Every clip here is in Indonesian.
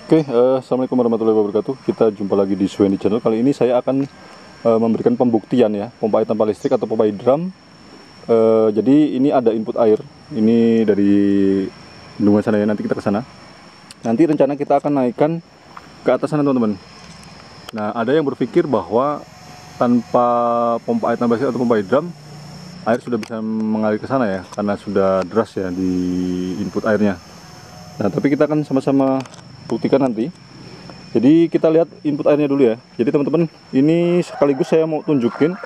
Oke, assalamualaikum warahmatullahi wabarakatuh. Kita jumpa lagi di Suhendi Channel. Kali ini saya akan memberikan pembuktian ya, pompa air tanpa listrik atau pompa drum. Jadi ini ada input air. Ini dari bendungan sana ya. Nanti kita ke sana. Nanti rencana kita akan naikkan ke atas sana, teman-teman. Nah, ada yang berpikir bahwa tanpa pompa air tanpa listrik atau pompa drum, air sudah bisa mengalir ke sana ya, karena sudah deras ya di input airnya. Nah, tapi kita akan sama-sama buktikan nanti. Jadi kita lihat input airnya dulu ya. Jadi teman-teman, ini sekaligus saya mau tunjukin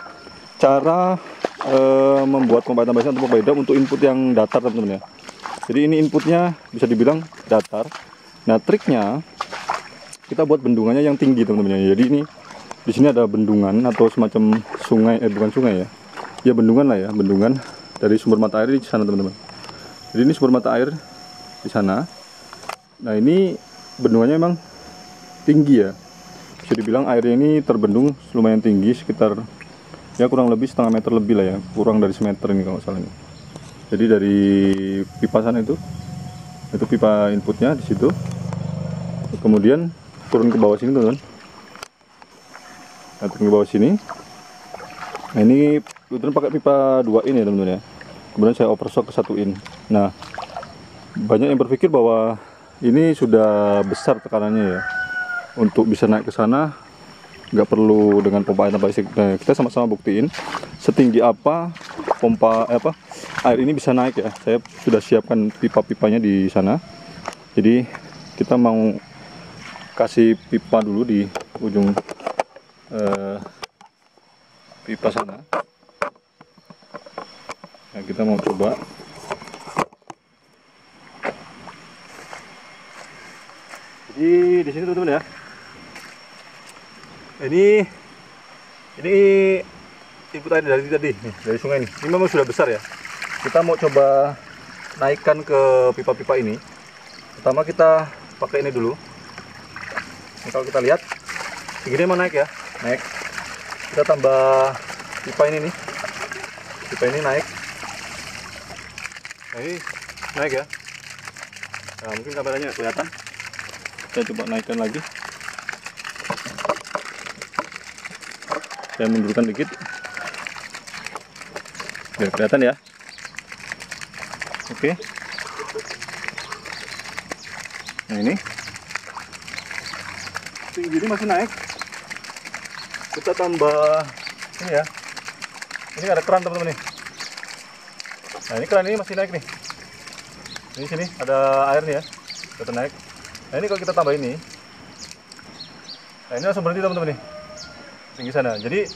cara membuat pompa air tanpa listrik atau pompa drum untuk input yang datar, teman-teman ya. Jadi ini inputnya bisa dibilang datar. Nah, triknya kita buat bendungannya yang tinggi, teman-teman ya. Jadi ini di sini ada bendungan atau semacam sungai, bukan sungai ya. Ya bendungan lah ya, bendungan dari sumber mata air di sana, teman-teman. Jadi ini sumber mata air di sana. Nah, ini bendungannya memang tinggi ya. Bisa dibilang airnya ini terbendung lumayan tinggi, sekitar ya kurang lebih setengah meter lebih lah ya, kurang dari semeter ini kalau nggak salah ini. Jadi dari pipa sana itu pipa inputnya di situ. Kemudian turun ke bawah sini, teman-teman. Nah, turun ke bawah sini. Nah, ini kebetulan pakai pipa 2 in ya, teman-teman ya. Kemudian saya overstock ke 1 in. Nah, banyak yang berpikir bahwa ini sudah besar tekanannya ya, untuk bisa naik ke sana nggak perlu dengan pompa air tanpa listrik. Nah, kita sama-sama buktiin setinggi apa air ini bisa naik ya. Saya sudah siapkan pipa-pipanya di sana. Jadi kita mau kasih pipa dulu di ujung pipa sana. Nah, kita mau coba. Jadi di sini, teman-teman ya. Ini input air dari tadi nih, dari sungai ini. Ini memang sudah besar ya. Kita mau coba naikkan ke pipa-pipa ini. Pertama kita pakai ini dulu. Ini kalau kita lihat segini emang naik ya, naik. Kita tambah pipa ini nih. Pipa ini naik. Nah, ini naik ya. Nah, mungkin kameranya kelihatan. Saya coba naikkan lagi. Saya mundurkan dikit biar kelihatan ya. Oke. Nah, ini tinggi ini masih naik. Kita tambah ini ya. Ini ada keran, teman-teman nih. Nah, ini keran ini masih naik nih. Ini sini ada air nih ya. Kita naik. Nah, ini kalau kita tambah ini, nah ini langsung berhenti, teman-teman nih, tinggi sana. Jadi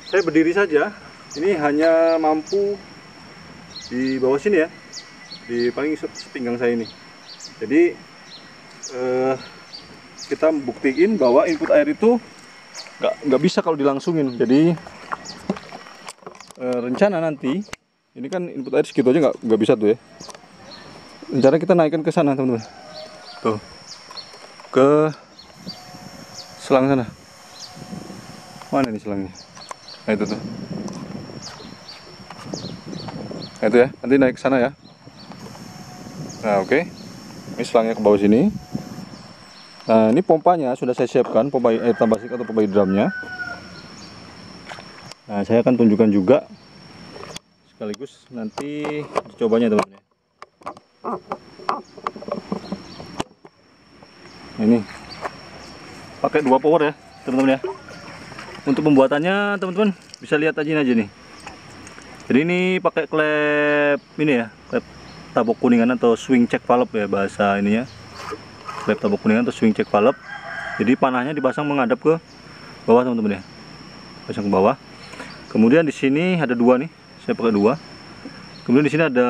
saya berdiri saja, ini hanya mampu di bawah sini ya, di paling sepinggang saya ini. Jadi kita buktiin bahwa input air itu nggak bisa kalau dilangsungin. Jadi rencana nanti, ini kan input air segitu aja nggak bisa tuh ya. Rencana kita naikkan ke sana, teman-teman. Tuh, ke selang sana. Mana nih selangnya? Nah, itu tuh. Nah, itu ya, nanti naik ke sana ya. Nah, oke. Ini selangnya ke bawah sini. Nah, ini pompanya sudah saya siapkan, pompa air tanpa listrik atau pompa drumnya. Nah, saya akan tunjukkan juga sekaligus nanti dicobanya, teman-teman. Ini pakai 2 power ya, teman-teman ya. Untuk pembuatannya, teman-teman bisa lihat aja nih. Jadi ini pakai klep ini ya, klep tabok kuningan atau swing check valve ya bahasa ininya. Klep tabok kuningan atau swing check valve. Jadi panahnya dipasang menghadap ke bawah, teman-teman ya. Pasang ke bawah. Kemudian di sini ada 2 nih, saya pakai 2. Kemudian di sini ada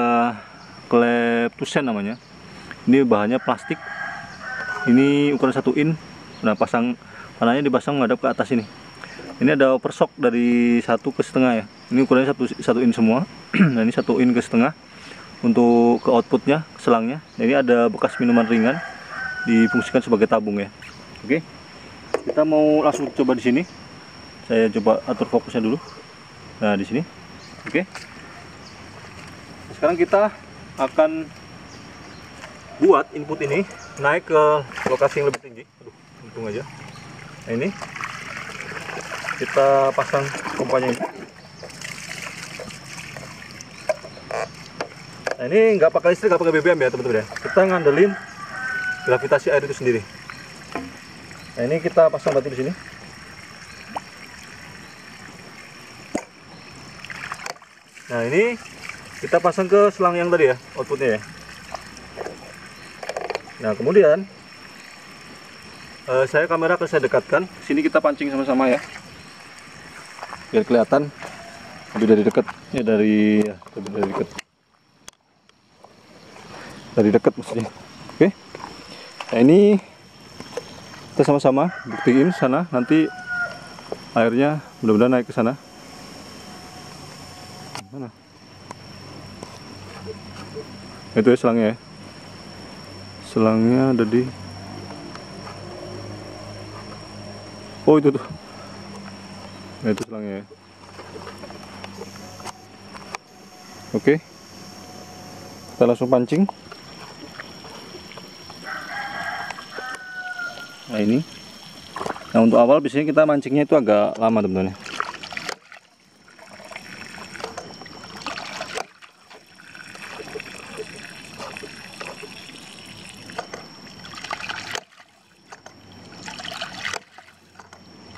klep tusen namanya. Ini bahannya plastik. Ini ukuran 1 in. Nah, panahnya dipasang menghadap ke atas ini. Ini ada overstock dari 1,5 ya. Ini ukurannya 1 in semua. Nah, ini 1 in ke setengah untuk ke outputnya, ke selangnya. Nah, ini ada bekas minuman ringan difungsikan sebagai tabung ya. Oke, kita mau langsung coba di sini. Saya coba atur fokusnya dulu. Nah, di sini. Oke. Sekarang kita akan buat input ini naik ke lokasi yang lebih tinggi. Aduh, untung aja. Nah, ini kita pasang pompanya ini. Nah, ini nggak pakai listrik, nggak pakai BBM ya teman-teman ya. Kita ngandelin gravitasi air itu sendiri. Nah, ini kita pasang batu di sini. Nah, ini kita pasang ke selang yang tadi ya, outputnya ya. Nah, kemudian kamera akan saya dekatkan. Sini kita pancing sama-sama ya, biar kelihatan lebih dari dekat. Ya lebih dari dekat. Dari dekat maksudnya. Oke. Nah, ini kita sama-sama buktiin sana, nanti airnya mudah-mudahan naik ke sana. Mana? Itu ya selangnya ya. Selangnya ada di. Oh, itu tuh. Nah, itu selangnya ya. Oke. Kita langsung pancing. Nah, ini. Nah, untuk awal biasanya kita mancingnya itu agak lama teman-teman.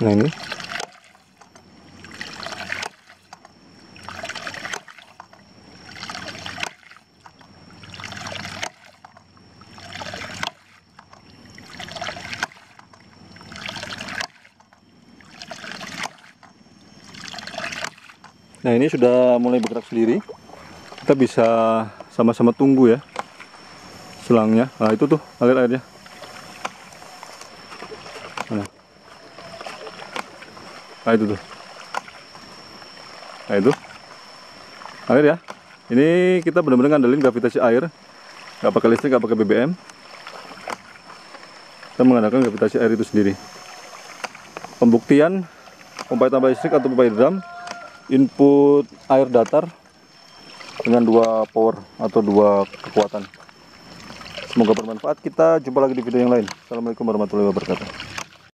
Nah, ini. Nah, ini sudah mulai bergerak sendiri. Kita bisa sama-sama tunggu ya selangnya. Nah, itu tuh alir airnya. Nah, itu tuh. Nah, itu air ya. Ini kita benar-benar ngandelin gravitasi air, nggak pakai listrik, nggak pakai BBM. Kita mengandalkan gravitasi air itu sendiri. Pembuktian pompa air tambah listrik atau pompa air drum, input air datar dengan 2 power atau 2 kekuatan. Semoga bermanfaat. Kita jumpa lagi di video yang lain. Assalamualaikum warahmatullahi wabarakatuh.